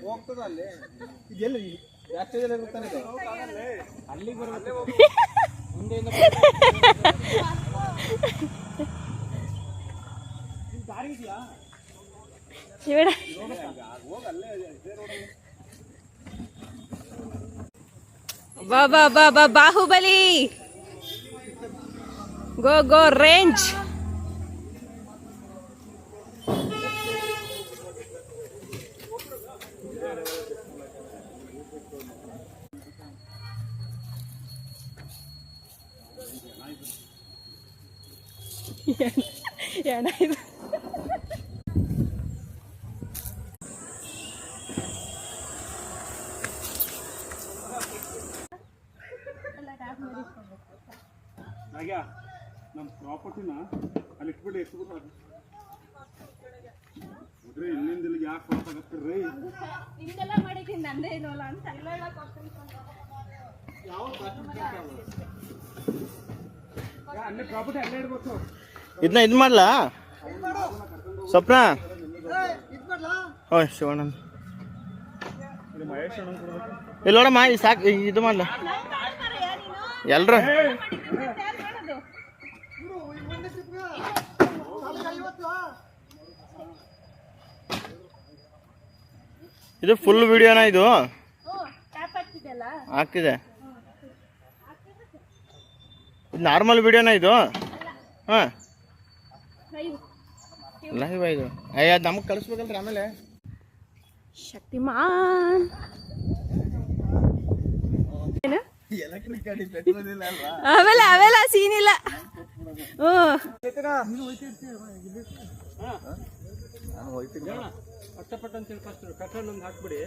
ಹೋಗ್ತದ ಅಲ್ಲಿ ಇದೆಲ್ಲ ಬ್ಯಾಕ್ಟೀರಿಯಾ ಇರುತ್ತಾನೆ ಇದು ಅಲ್ಲಿಗೆ ಬರಬೇಕು ಮುಂದೆಯಿಂದ ದಾರಿ ಇದೆಯಾ ಬೇಡ ಹೋಗಲ್ಲೇ ಬಾ ಬಾ ಬಾ ಬಾ ಬಾಹುಬಲಿ ಗೋ ಗೋ ರೇಂಜ್ ಏನಾಯ್ತು ನಮ್ಮ ಪ್ರಾಪರ್ಟಿನ ಅಲ್ಲಿ ಇಟ್ಬಿಟ್ಟು ಎತ್ಬಿಟ್ಟು ನೋಡ್ರಿ ಇಲ್ಲಿಂದ ಇಲ್ಲಿಗೆ ಯಾಕೆ ಹೊರತಾಗತ್ತೀರಿ ನಿಮ್ದೆಲ್ಲ ಮಾಡಿದ್ದೀನಿ ನಂದೇ ಏನಲ್ಲ ಅಂತ ಯಾವ ಅಲ್ಲೇ ಪ್ರಾಪರ್ಟಿ ಅಲ್ಲೇ ಇಡ್ಬೇಕು ಇದನ್ನ ಇದು ಮಾಡ್ಲಾ ಸ್ವಪ್ನ ಓಯ್ ಶಿವಣ್ಣ ಇಲ್ಲಿ ನೋಡಮ್ಮ ಈ ಸಾಕು ಇದು ಮಾಡ್ಲ ಎಲ್ರು ಇದು ಫುಲ್ ವಿಡಿಯೋನಾ ಇದು ಆಗ್ತಿದೆ ಇದು ನಾರ್ಮಲ್ ವಿಡಿಯೋನಾ ಇದು ಹಾಂ ಲೈವ್ ಇದು ಅಯ್ಯ ಅದು ನಮಗೆ ಕಳಿಸ್ಬೇಕಲ್ರಿ ಆಮೇಲೆ ಶಕ್ತಿಮಾನ್ ಅವೆಲ್ಲ ಅವೆಲ್ಲ ಸೀನ್ ಇಲ್ಲ ಪಟ್ಟ ಅಂತ ಹೇಳಿ ಫಸ್ಟ್ ಕಟ್ಟನ್ನು ಒಂದು ಹಾಕ್ಬಿಡಿ